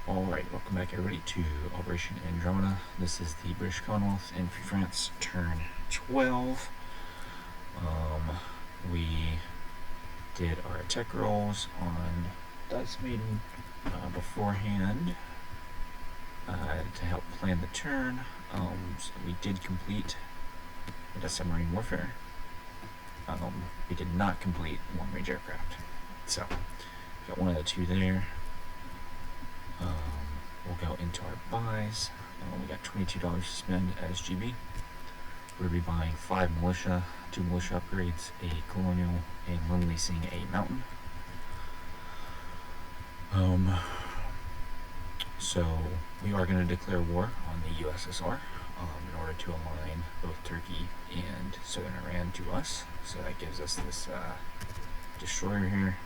Alright, welcome back everybody to Operation Andromeda. This is the British Commonwealth and Free France turn 12. We did our tech rolls on dice meeting beforehand to help plan the turn. So we did complete the submarine warfare. We did not complete long-range aircraft. So, got one of the two there. We'll go into our buys. We got $22 to spend as GB. We'll be buying 5 militia, 2 militia upgrades, a colonial, and loan leasing a mountain. So we are going to declare war on the USSR in order to align both Turkey and Southern Iran to us. So that gives us this destroyer here,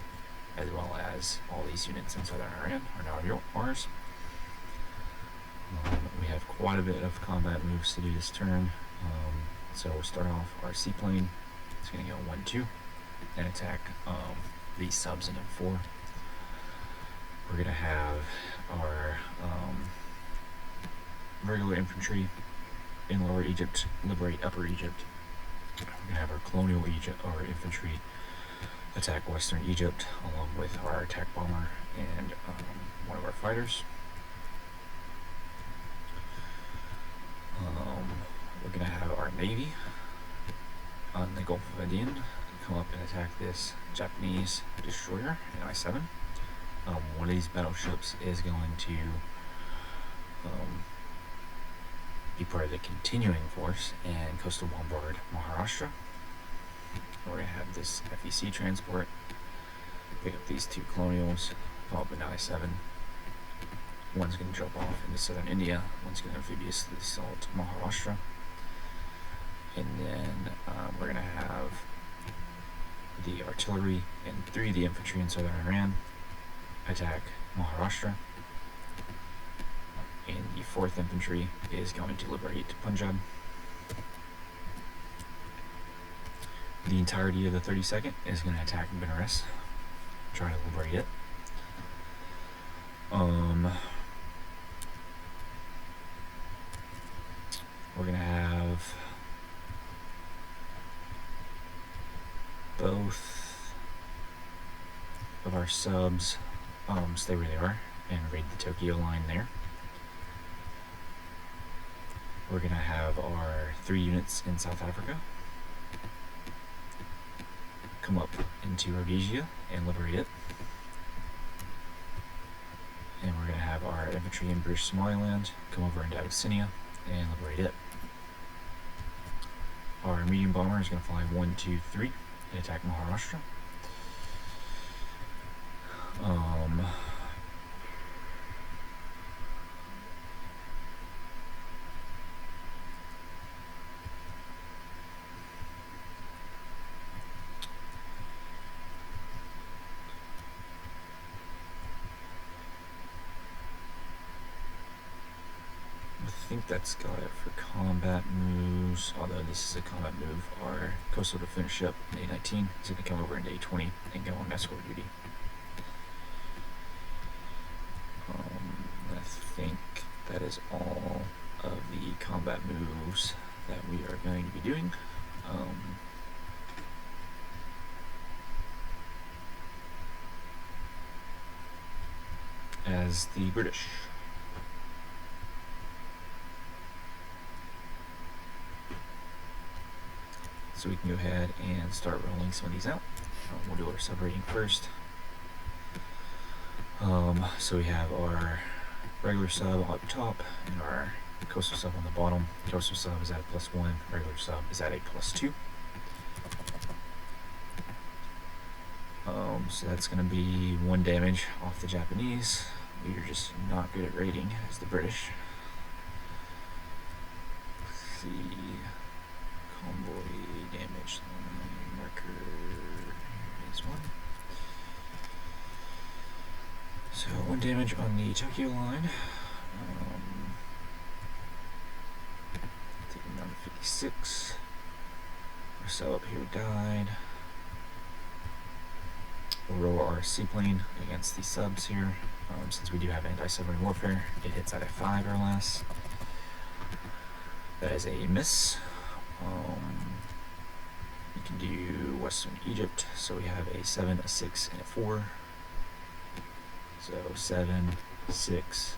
as well as all these units in Southern Iran are now ours. We have quite a bit of combat moves to do this turn. So we'll start off our seaplane. It's going to go 1-2 and attack these subs in M4. We're going to have our regular infantry in Lower Egypt liberate Upper Egypt. We're going to have our colonial Egypt or infantry attack Western Egypt along with our attack bomber and one of our fighters. We're going to have our Navy on the Gulf of Aden come up and attack this Japanese destroyer in I-7. One of these battleships is going to be part of the continuing force and coastal bombard Maharashtra. We're going to have this FEC transport pick up these 2 colonials, come up in I-7. One's going to jump off into southern India, one's going to amphibiously assault Maharashtra. And then we're going to have the artillery and 3 of the infantry in southern Iran attack Maharashtra. And the 4th infantry is going to liberate Punjab. The entirety of the 32nd is going to attack Benares, try to liberate it. We're going to have both of our subs stay where they are and raid the Tokyo line there. We're going to have our 3 units in South Africa come up into Rhodesia and liberate it. And we're going to have our infantry in British Somaliland come over into Abyssinia and liberate it. Our medium bomber is going to fly 1, 2, 3 and attack Maharashtra. I think that's got it for combat moves, although this is a combat move. Our coastal defense ship in A-19 is going to come over into A-20 and go on escort duty. I think that is all of the combat moves that we are going to be doing. As the British. So we can go ahead and start rolling some of these out. We'll do our sub rating first. So we have our regular sub up top and our coastal sub on the bottom. Coastal sub is at a +1, regular sub is at a +2. So that's going to be 1 damage off the Japanese. We are just not good at rating as the British. Let's see. Convoy damage marker. Here is 1. So 1 damage on the Tokyo line. Take him down to 56. Our cell up here died. We'll roll our seaplane against the subs here. Since we do have anti-submarine warfare, it hits at a 5 or less. That is a miss. We can do Western Egypt, so we have a 7, a 6, and a 4. So 7, 6,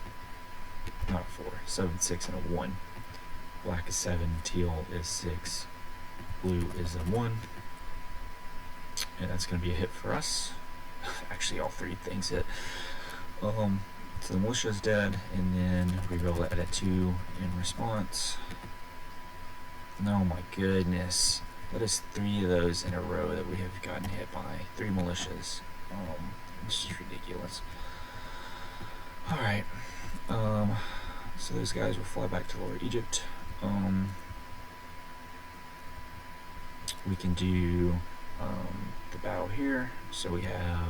not a 4, 7, 6, and a 1. Black is 7, teal is 6, blue is a 1. And that's going to be a hit for us. Actually, all three things hit. So the militia is dead, and then we roll it at a 2 in response. Oh my goodness. That is 3 of those in a row that we have gotten hit by. 3 militias. It's just ridiculous. Alright. So those guys will fly back to Lower Egypt. We can do the battle here. So we have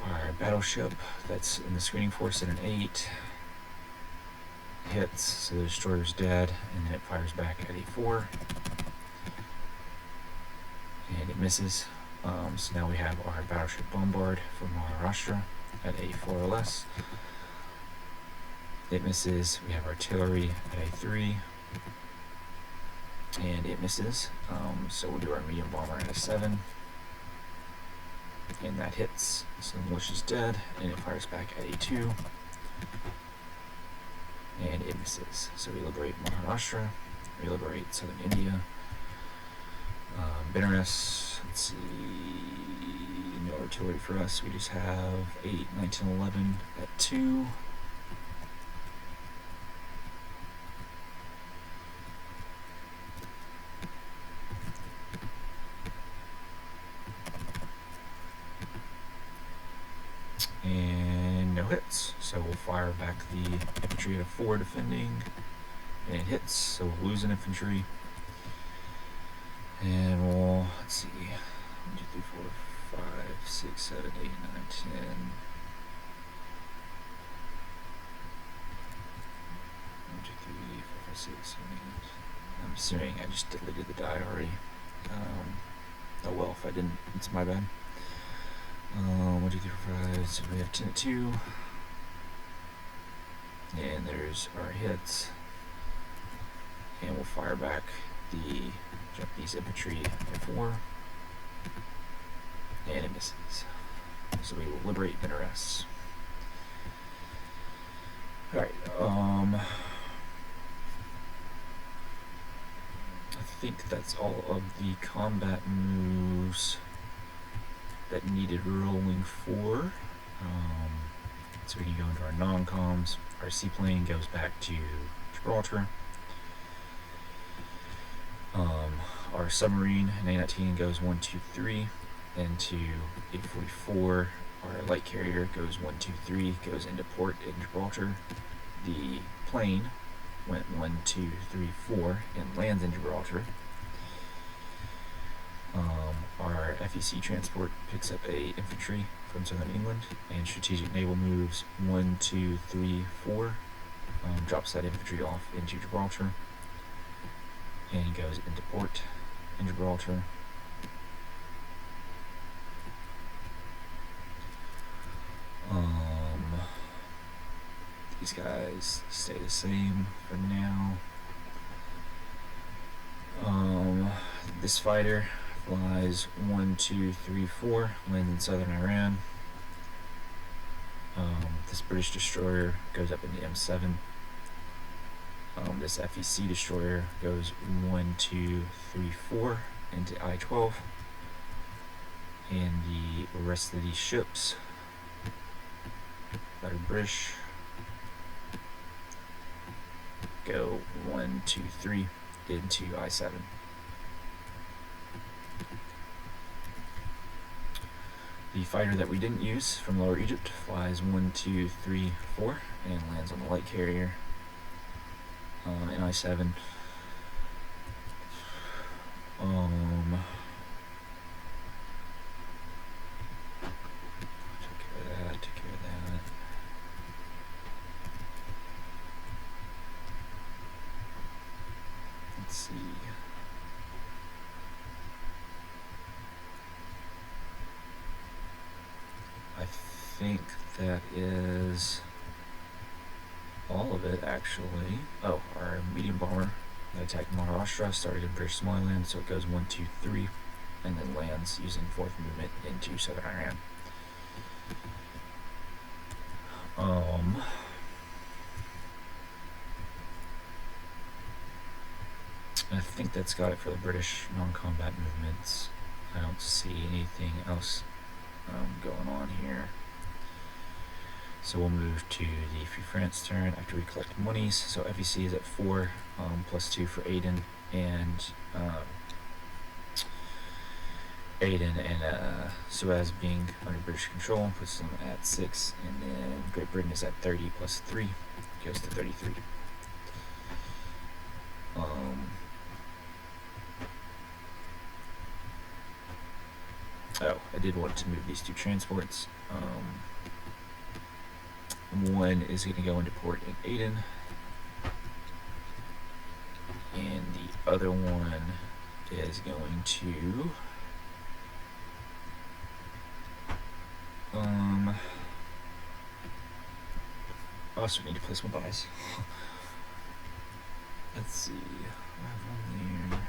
our battleship that's in the screening force at an 8. Hits, so the destroyer's dead, and then it fires back at a 4. And it misses. So now we have our battleship Bombard from Maharashtra at a 4 or less. It misses. We have artillery at a 3. And it misses. So we'll do our medium bomber at a 7. And that hits. So the militia's dead, and it fires back at a 2. And it misses. So we liberate Maharashtra, we liberate southern India. Benares, let's see, no artillery for us. We just have 8, 19, 11 at 2. And no hits, so we'll fire back the infantry at a 4 defending, and it hits, so we'll lose an infantry. And we'll, let's see, 1, 2, 3, 4, 5, 6, 7, 8, 9, 10. 1, 2, 3, 4, 5, 6, 7, 8. I'm assuming I just deleted the die already. Oh well, if I didn't, it's my bad. 1, 2, 3, 4, 5, so we have 10 at 2. And there's our hits. And we'll fire back the Japanese infantry at 4. And it misses. So we will liberate Benares. Alright, I think that's all of the combat moves that needed rolling for. So we can go into our non-coms. Our seaplane goes back to Gibraltar. Our submarine in A-19 goes 1, 2, 3 into 844. Our light carrier goes 1, 2, 3, goes into port in Gibraltar. The plane went 1, 2, 3, 4 and lands in Gibraltar. Our FEC transport picks up a infantry from southern England, and strategic naval moves 1, 2, 3, 4, drops that infantry off into Gibraltar, and goes into port in Gibraltar. These guys stay the same for now. This fighter flies 1, 2, 3, 4, lands in southern Iran. This British destroyer goes up into M7. This FEC destroyer goes 1, 2, 3, 4 into I-12. And the rest of these ships that are British go 1, 2, 3 into I-7. The fighter that we didn't use from Lower Egypt flies 1, 2, 3, 4 and lands on the light carrier in I-7. Took care of that. Let's see. I think that is all of it, actually. Oh, our medium bomber that attacked Maharashtra started in British Somaliland, so it goes 1, 2, 3, and then lands using fourth movement into southern Iran. I think that's got it for the British non-combat movements. I don't see anything else going on here. So we'll move to the Free France turn after we collect monies. So FEC is at 4, plus 2 for Aden, and Suez being under British control puts them at 6, and then Great Britain is at 30 plus 3, goes to 33. Oh, I did want to move these 2 transports. One is going to go into port in Aden, and the other one is going to also need to place my buys. Let's see. I have one there.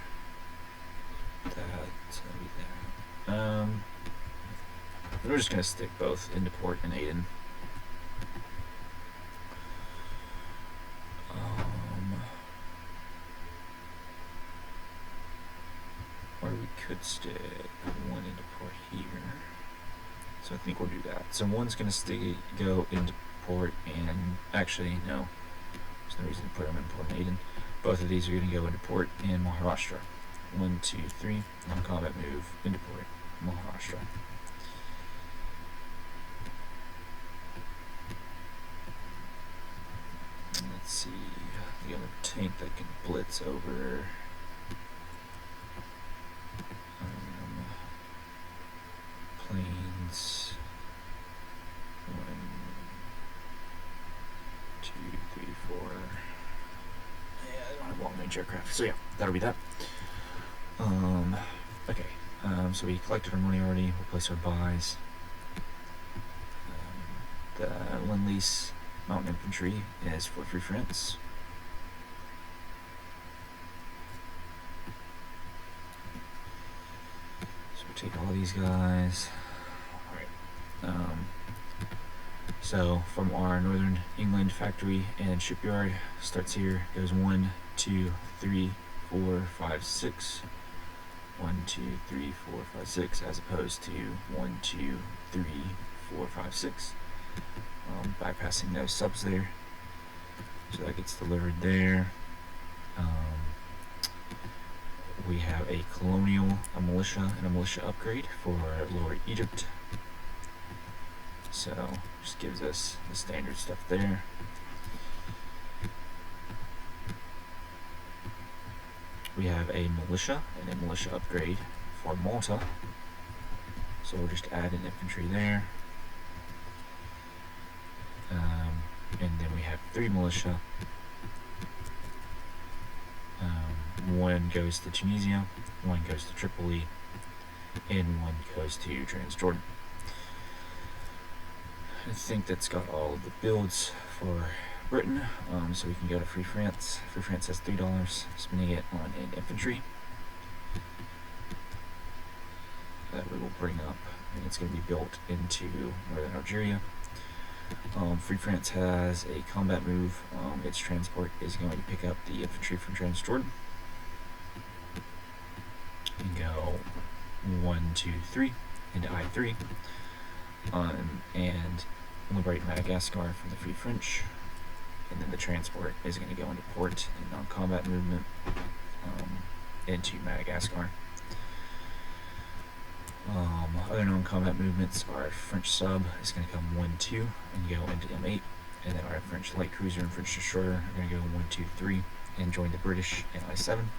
That'll be there. We're just gonna stick both into port and Aden. Or we could stick one into port here. So I think we'll do that. So one's gonna go into port, and actually no, there's no reason to put them in port and Aden. Both of these are gonna go into port in Maharashtra. 1, 2, 3, non-combat move into port, Maharashtra. Let's see, the other tank that can blitz over. Planes. 1, 2, 3, 4. Yeah, I don't have long-range aircraft, so yeah, that'll be that. Okay, so we collected our money already. We'll place our buys. The Lend-Lease Mountain Infantry is for Free France. So we'll take all these guys. Alright. So from our Northern England factory and shipyard, starts here, goes 1, 2, 3, 4, 5, 6. 1, 2, 3, 4, 5, 6, as opposed to 1, 2, 3, 4, 5, 6. Bypassing those subs there, so that gets delivered there. We have a colonial, a militia, and a militia upgrade for Lower Egypt. So just gives us the standard stuff there. We have a militia and a militia upgrade for Malta. So we'll just add an infantry there. And then we have 3 militia. 1 goes to Tunisia, 1 goes to Tripoli, and 1 goes to Transjordan. I think that's got all of the builds for Britain, so we can go to Free France. Free France has $3, spending it on an infantry that we will bring up, and it's going to be built into northern Algeria. Free France has a combat move. Its transport is going to pick up the infantry from Transjordan and go 1, 2, 3 into I3, and liberate Madagascar from the Free French. And then the transport is going to go into port and non-combat movement into Madagascar. Other non-combat movements, our French sub is going to come 1, 2 and go into M8, and then our French light cruiser and French destroyer are going to go 1, 2, 3 and join the British in I7.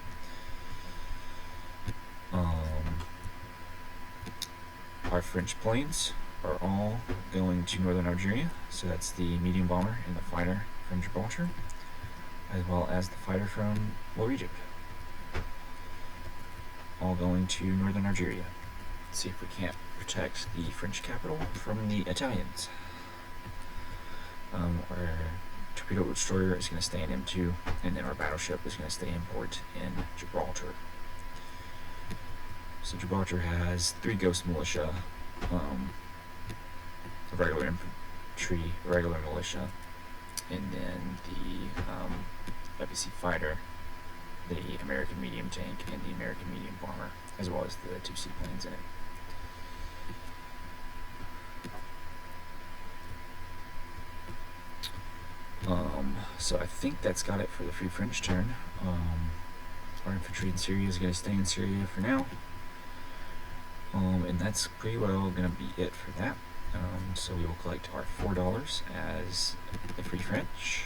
Our French planes are all going to northern Algeria, so that's the medium bomber and the fighter from Gibraltar, as well as the fighter from Lower Egypt, all going to northern Algeria. Let's see if we can't protect the French capital from the Italians. Our torpedo destroyer is going to stay in M2, and then our battleship is going to stay in port in Gibraltar. So Gibraltar has 3 Ghost Militia, regular infantry, regular militia, and then the FEC fighter, the American medium tank, and the American medium bomber, as well as the 2 seaplanes in it. So I think that's got it for the Free French turn. Our infantry in Syria is going to stay in Syria for now. And that's pretty well going to be it for that. So we will collect our $4 as the Free French.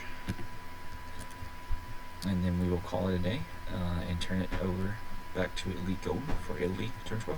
And then we will call it a day and turn it over back to Elite Gold for Italy, turn 12.